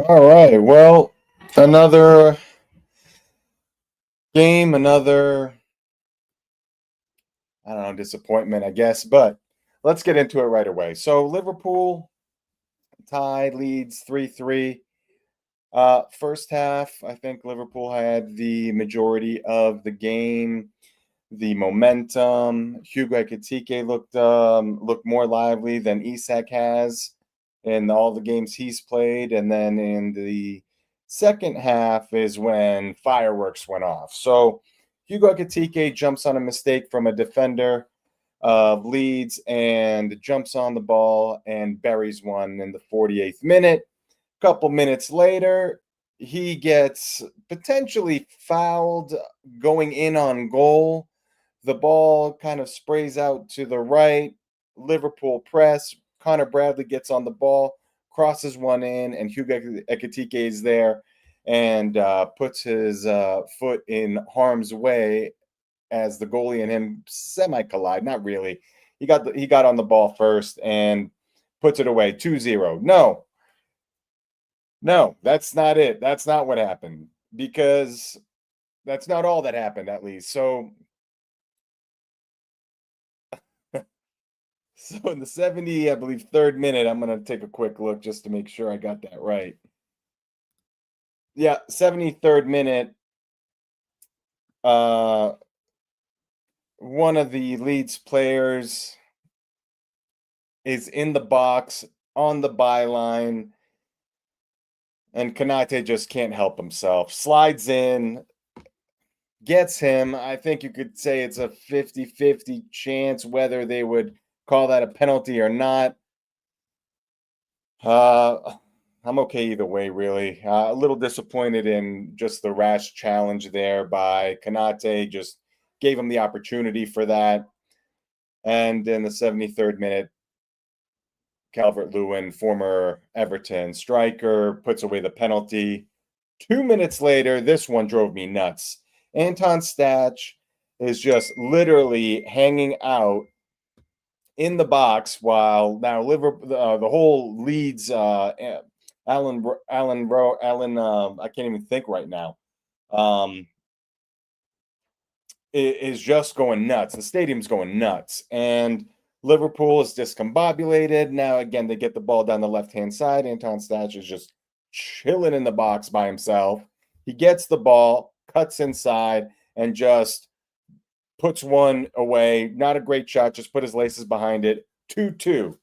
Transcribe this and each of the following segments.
All right. Well, another game, another, I don't know, disappointment, I guess, but let's get into it right away. So, Liverpool tied leads 3-3. First half, I think Liverpool had the majority of the game, the momentum. Hugo Ekitike looked more lively than Isak has in all the games he's played, and then in the second half is when fireworks went off. So Hugo Ekitike jumps on a mistake from a defender of Leeds and jumps on the ball and buries one in the 48th minute. Couple minutes later, he gets potentially fouled going in on goal. The ball kind of sprays out to the right. Liverpool press. Connor Bradley gets on the ball, crosses one in, and Hugo Ekitike is there and puts his foot in harm's way as the goalie and him semi collide. Not really. He got on the ball first and puts it away 2-0. No, that's not it. That's not what happened because that's not all that happened, at least. So in the 70, I believe, third minute, I'm going to take a quick look just to make sure I got that right. Yeah, 73rd minute, uh, one of the Leeds players is in the box on the byline, and Kanate just can't help himself. Slides in, gets him. I think you could say it's a 50-50 chance whether they would call that a penalty or not. Uh, I'm okay either way, really. A little disappointed in just the rash challenge there by Kanate. Just gave him the opportunity for that. And in the 73rd minute, Calvert Lewin, former Everton striker, puts away the penalty. 2 minutes later, this one drove me nuts. Anton Stach is just literally hanging out in the box while now Liverpool, the whole Leeds, Alan, I can't even think right now, um, is just going nuts. The stadium's going nuts, and Liverpool is discombobulated. Now again, they get the ball down the left hand side. Anton Stach is just chilling in the box by himself. He gets the ball, cuts inside, and just puts one away. Not a great shot, just put his laces behind it. 2-2.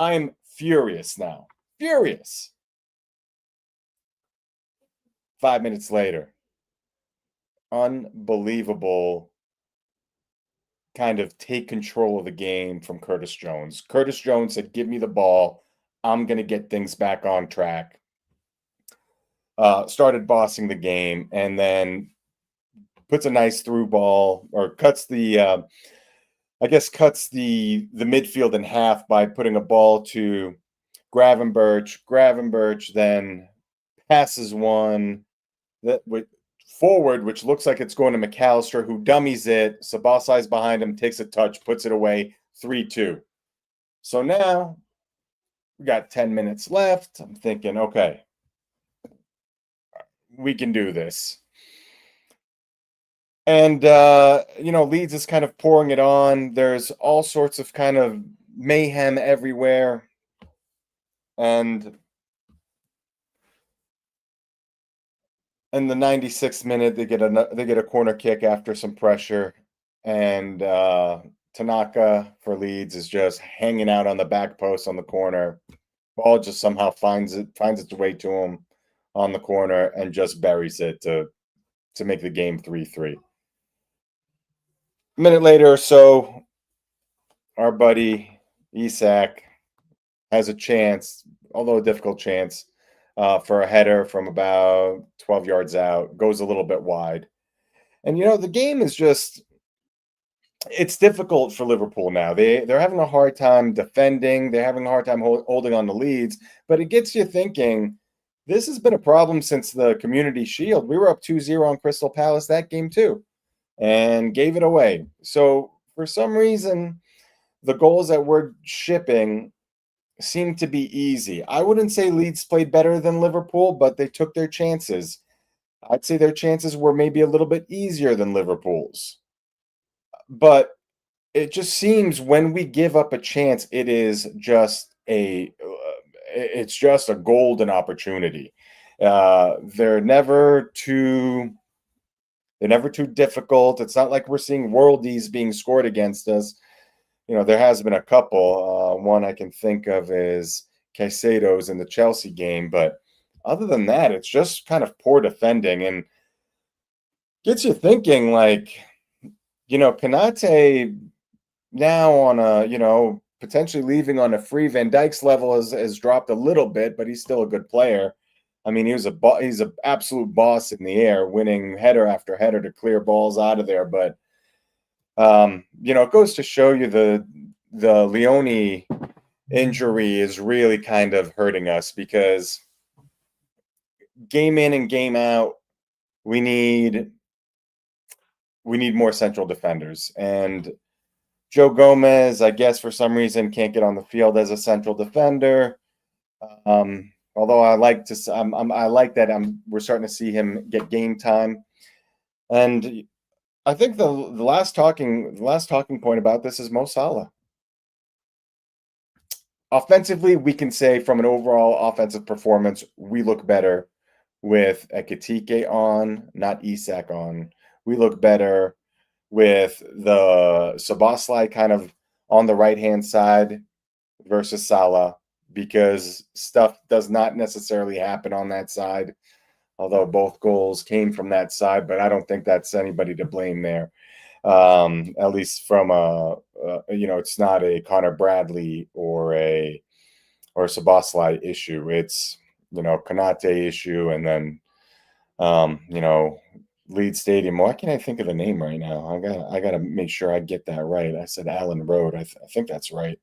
I'm furious now. Furious. 5 minutes later, unbelievable kind of take control of the game from Curtis Jones. Curtis Jones said, "Give me the ball. I'm going to get things back on track." Started bossing the game and then puts a nice through ball or cuts the midfield in half by putting a ball to Gravenberch. Gravenberch then passes one that with forward, which looks like it's going to McAllister, who dummies it. Sabasai's behind him, takes a touch, puts it away, 3-2. So now we got 10 minutes left. I'm thinking, okay, we can do this. And Leeds is kind of pouring it on. There's all sorts of kind of mayhem everywhere. And in the 96th minute, they get a corner kick after some pressure, and Tanaka for Leeds is just hanging out on the back post on the corner. Ball just somehow finds its way to him on the corner and just buries it to make the game 3-3. A minute later or so, our buddy Isak has a chance, although a difficult chance, for a header from about 12 yards out. Goes a little bit wide. And the game is just it's difficult for Liverpool now. They're having a hard time defending. They're having a hard time holding on to leads. But it gets you thinking. This has been a problem since the Community Shield. We were up 2-0 on Crystal Palace that game too, and gave it away. So for some reason, the goals that we're shipping seemed to be easy. I wouldn't say Leeds played better than Liverpool, but they took their chances. I'd say their chances were maybe a little bit easier than Liverpool's. But it just seems when we give up a chance, it is just it's just a golden opportunity. They're never too difficult. It's not like we're seeing worldies being scored against us. There has been a couple. One I can think of is Caicedo's in the Chelsea game, but other than that, it's just kind of poor defending and gets you thinking like, Kanate now on a, potentially leaving on a free. Van Dijk's level has dropped a little bit, but he's still a good player. I mean, he's an absolute boss in the air, winning header after header to clear balls out of there. But it goes to show you the Leone injury is really kind of hurting us because game in and game out, we need more central defenders. And Joe Gomez, I guess for some reason, can't get on the field as a central defender. Although I like that we're starting to see him get game time. And I think the last talking point about this is Mo Salah. Offensively, we can say from an overall offensive performance, we look better with Ekitike on, not Isak on. We look better with the Szoboszlai kind of on the right-hand side versus Salah because stuff does not necessarily happen on that side, although both goals came from that side, but I don't think that's anybody to blame there. At least from it's not a Connor Bradley or a Szoboszlai issue. It's Konate issue, and then Leeds Stadium. Why can't I think of the name right now? I gotta make sure I get that right. I said Allen Road. I think that's right.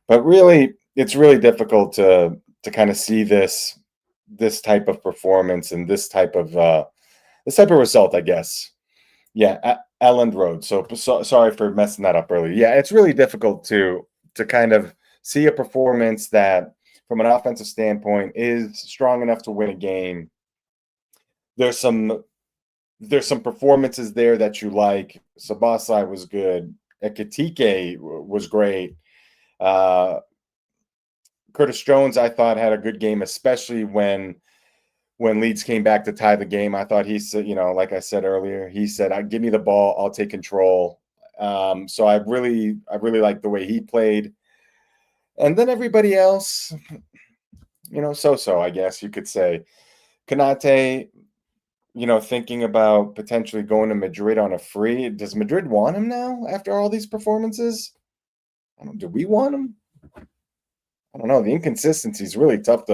But really, it's really difficult to kind of see this type of performance and this type of result, I guess. Yeah, Allen Road. So sorry for messing that up earlier. Yeah, it's really difficult to kind of see a performance that, from an offensive standpoint, is strong enough to win a game. There's some performances there that you like. Szoboszlai was good. Ekitike was great. Curtis Jones, I thought, had a good game, especially when Leeds came back to tie the game. I thought he said, like I said earlier, he said, "Give me the ball, I'll take control." So I really like the way he played. And then everybody else, so I guess you could say. Konate, thinking about potentially going to Madrid on a free. Does Madrid want him now after all these performances? Do we want him? I don't know. The inconsistency is really tough,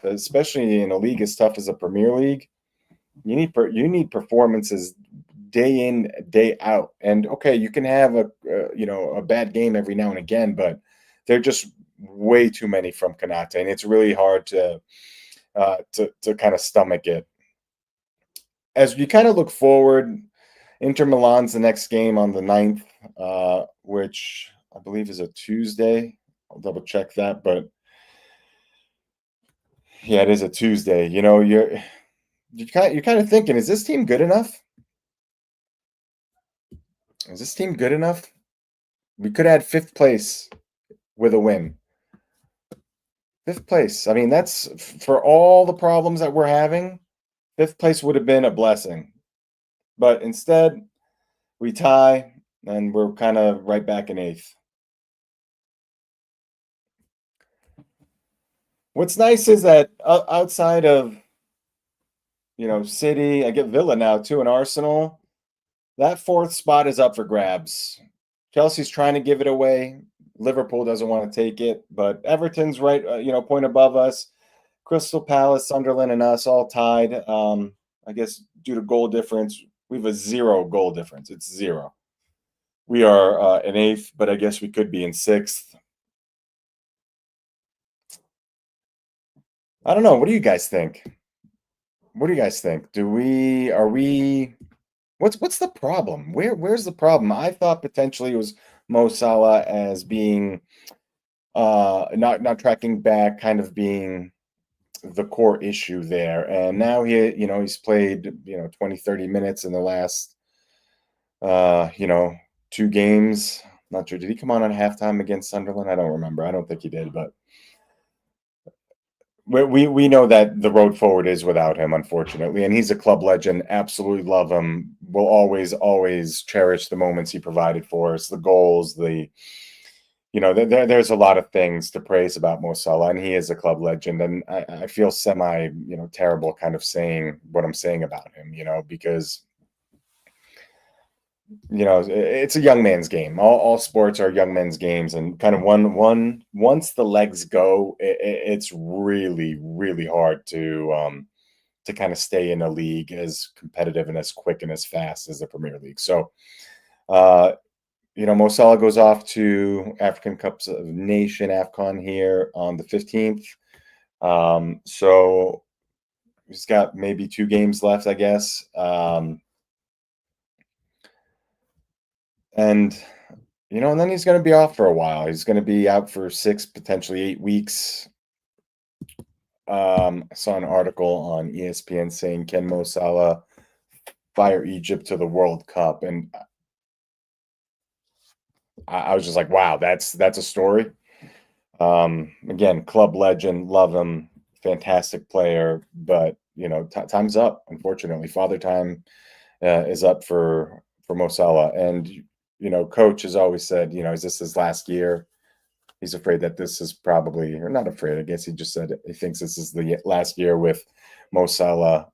especially in a league as tough as a Premier League. You need performances day in, day out. And okay, you can have a bad game every now and again, but they're just way too many from Konate, and it's really hard to kind of stomach it. As we kind of look forward, Inter Milan's the next game on the 9th, which I believe is a Tuesday. I'll double check that, but yeah, it is a Tuesday. You're kind of thinking, is this team good enough? Is this team good enough? We could add 5th place with a win. 5th place. I mean, that's for all the problems that we're having. 5th place would have been a blessing. But instead, we tie, and we're kind of right back in 8th. What's nice is that outside of, City, I get Villa now too, and Arsenal, that 4th spot is up for grabs. Chelsea's trying to give it away. Liverpool doesn't want to take it, but Everton's right, point above us. Crystal Palace, Sunderland, and us all tied. I guess due to goal difference, we have a 0 goal difference. It's 0. We are in 8th, but I guess we could be in 6th. I don't know. What do you guys think? What do you guys think? Are we what's the problem? Where's the problem? I thought potentially it was Mo Salah as being not tracking back kind of being the core issue there. And now he's played, 20, 30 minutes in the last, uh, you know, two games. Not sure. Did he come on halftime against Sunderland? I don't remember. I don't think he did, but we know that the road forward is without him, unfortunately, and he's a club legend. Absolutely love him. Will always cherish the moments he provided for us, the goals, there's a lot of things to praise about Mo Salah, and he is a club legend. And I feel semi, terrible kind of saying what I'm saying about him, because it's a young man's game. All sports are young men's games, and kind of once the legs go, it's really really hard to kind of stay in a league as competitive and as quick and as fast as the Premier League. So, Mo Salah goes off to African Cups of Nation AFCON here on the 15th. So he's got maybe two games left, I guess. And and then he's going to be off for a while. He's going to be out for 6, potentially 8 weeks. I saw an article on ESPN saying, "Can Mo Salah fire Egypt to the World Cup?" And I was just like, "Wow, that's a story." Again, club legend, love him, fantastic player, but time's up. Unfortunately, father time is up for Mo Salah, and coach has always said, is this his last year? He's afraid that this is probably, or not afraid. I guess he just said he thinks this is the last year with Mo Salah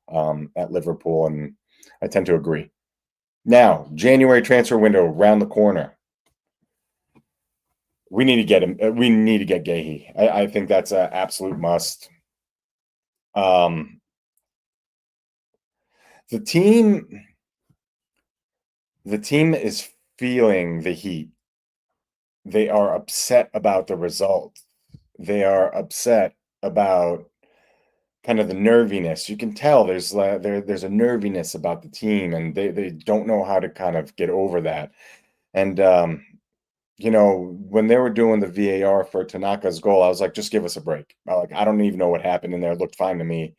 at Liverpool, and I tend to agree. Now, January transfer window around the corner. We need to get him. We need to get Gahey. I think that's an absolute must. Um, the team, the team is feeling the heat. They are upset about the result. They are upset about kind of the nerviness. You can tell there's a nerviness about the team, and they don't know how to kind of get over that. And when they were doing the VAR for Tanaka's goal, I was like, just give us a break. I don't even know what happened in there. It looked fine to me.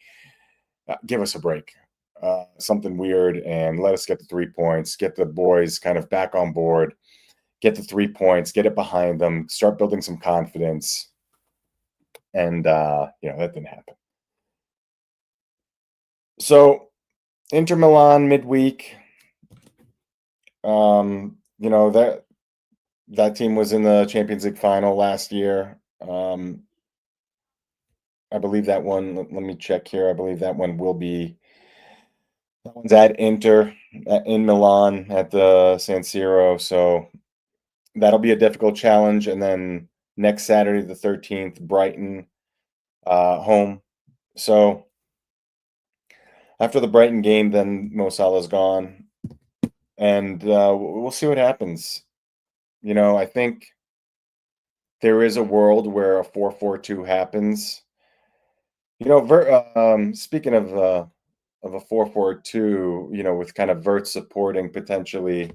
Give us a break. Something weird, and let us get the 3 points, get the boys kind of back on board, get the 3 points, get it behind them, start building some confidence. And, that didn't happen. So, Inter Milan midweek, that team was in the Champions League final last year. I believe that one, let me check here. I believe that one's at Inter in Milan at the San Siro. So that'll be a difficult challenge. And then next Saturday, the 13th, Brighton home. So after the Brighton game, then Mo Salah's gone. And we'll see what happens. I think there is a world where a 4-4-2 happens. Speaking of a 4-4-2, with kind of Vert supporting potentially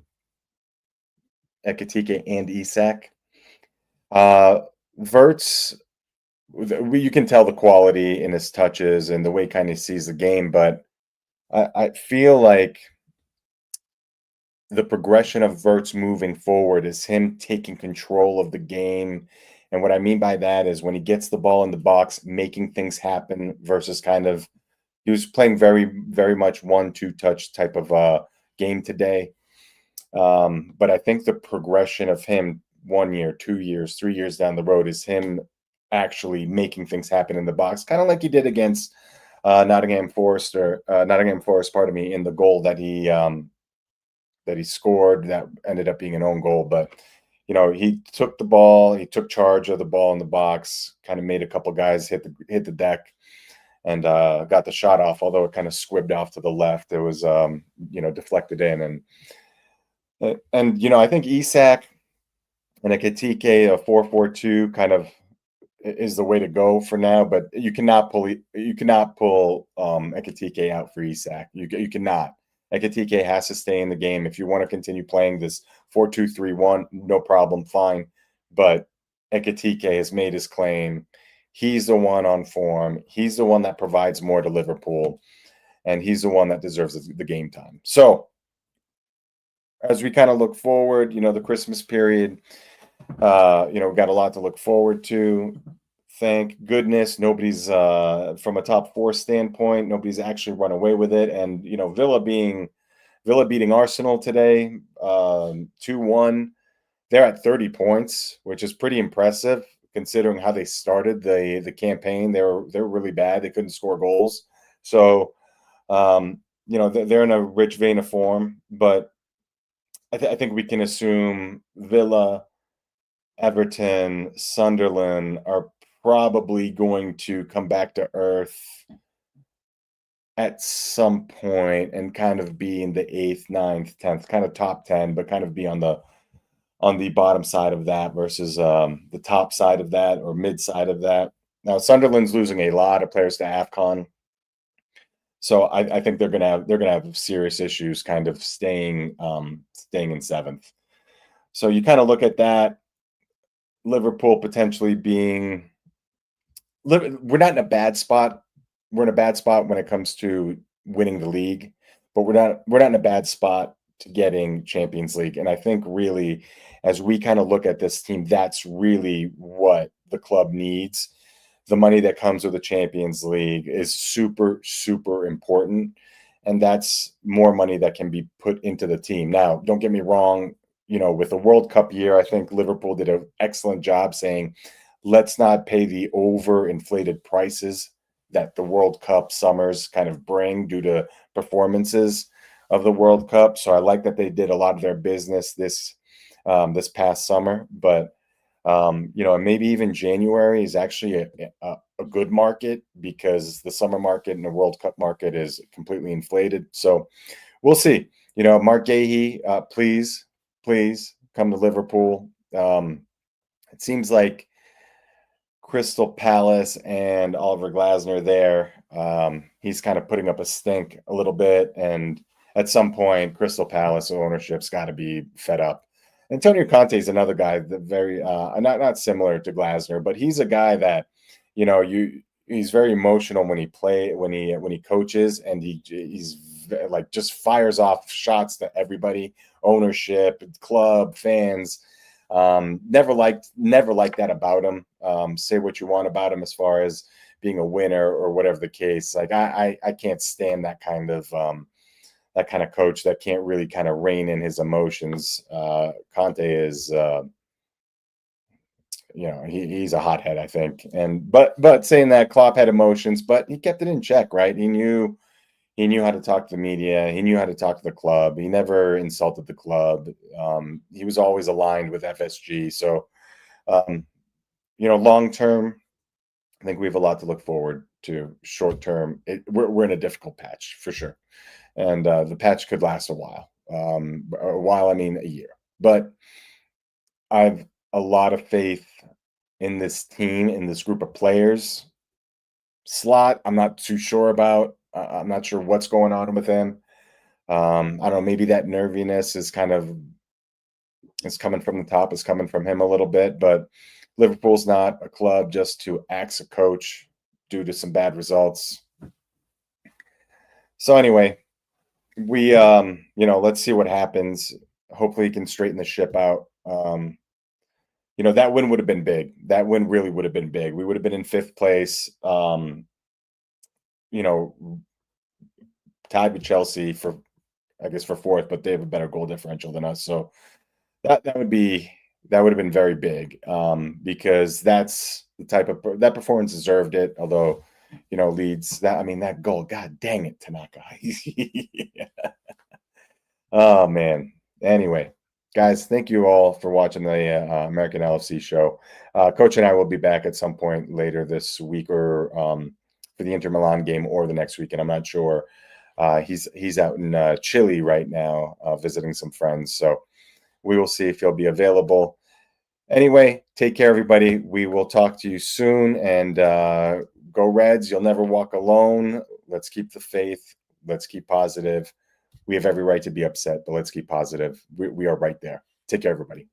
Ekitike and Isak. Vert's, you can tell the quality in his touches and the way he kind of sees the game, but I feel like the progression of Verts moving forward is him taking control of the game. And what I mean by that is when he gets the ball in the box, making things happen versus kind of, he was playing very, very much 1-2 touch type of game today. But I think the progression of him 1 year, 2 years, 3 years down the road is him actually making things happen in the box, kind of like he did against Nottingham Forest, pardon me, in the goal that he scored that ended up being an own goal. But he took the ball, he took charge of the ball in the box, kind of made a couple guys hit the deck, and got the shot off. Although it kind of squibbed off to the left, it was deflected in, and I think Isak and Ekitike, a 4-4-2 kind of is the way to go for now. But you cannot pull Ekitike out for Isak. You cannot. Ekitike has to stay in the game if you want to continue playing this 4-2-3-1. No problem, fine. But Ekitike has made his claim. He's the one on form. He's the one that provides more to Liverpool, and he's the one that deserves the game time. So as we kind of look forward, the Christmas period, we've got a lot to look forward to. Thank goodness nobody's from a top four standpoint, nobody's actually run away with it. And Villa beating Arsenal today, 2-1. They're at 30 points, which is pretty impressive considering how they started the campaign. They were really bad. They couldn't score goals. So they're in a rich vein of form, but I think we can assume Villa, Everton, Sunderland are probably going to come back to earth at some point and kind of be in the eighth, ninth, 10th, kind of top 10, but kind of be on the bottom side of that versus the top side of that or mid side of that. Now Sunderland's losing a lot of players to AFCON, so I think they're gonna have serious issues kind of staying in seventh. So you kind of look at that. Liverpool potentially being we're not in a bad spot. We're in a bad spot when it comes to winning the league, but we're not in a bad spot to getting Champions League. And I think really, as we kind of look at this team, that's really what the club needs. The money that comes with the Champions League is super, super important. And that's more money that can be put into the team. Now, don't get me wrong, with the World Cup year, I think Liverpool did an excellent job saying, let's not pay the overinflated prices that the World Cup summers kind of bring due to performances of the World Cup. So I like that they did a lot of their business this past summer, but maybe even January is actually a good market because the summer market and the World Cup market is completely inflated. So we'll see. Mark Gahey, please come to Liverpool. It seems like Crystal Palace and Oliver Glasner there. He's kind of putting up a stink a little bit, and at some point, Crystal Palace ownership's got to be fed up. Antonio Conte is another guy that very not similar to Glasner, but he's a guy that he's very emotional when he coaches, and he's like just fires off shots to everybody, ownership, club, fans. Never liked that about him. Say what you want about him as far as being a winner or whatever the case. Like I can't stand that kind of coach that can't really kind of rein in his emotions. Conte is he's a hothead, I think. And but saying that, Klopp had emotions, but he kept it in check, right? He knew how to talk to the media. He knew how to talk to the club. He never insulted the club. He was always aligned with FSG. So, long term, I think we have a lot to look forward to. Short term, we're in a difficult patch for sure, and the patch could last a while. I mean a year. But I've a lot of faith in this team, in this group of players. Slot, I'm not too sure about. I'm not sure what's going on with him. I don't know. Maybe that nerviness is coming from the top, is coming from him a little bit. But Liverpool's not a club just to axe a coach due to some bad results. So anyway, we let's see what happens. Hopefully, he can straighten the ship out. That win would have been big. That win really would have been big. We would have been in fifth place. Tied with Chelsea for fourth, but they have a better goal differential than us. So that would have been very big because that's the type of that performance deserved it. Although, Leeds that goal, God dang it, Tanaka. Oh man. Anyway, guys, thank you all for watching the American LFC show. Coach and I will be back at some point later this week or for the Inter Milan game or the next week, and I'm not sure. He's out in Chile right now visiting some friends, so we will see if he'll be available. Anyway, take care, everybody. We will talk to you soon, and go Reds. You'll never walk alone. Let's keep the faith. Let's keep positive. We have every right to be upset, but let's keep positive. We are right there. Take care, everybody.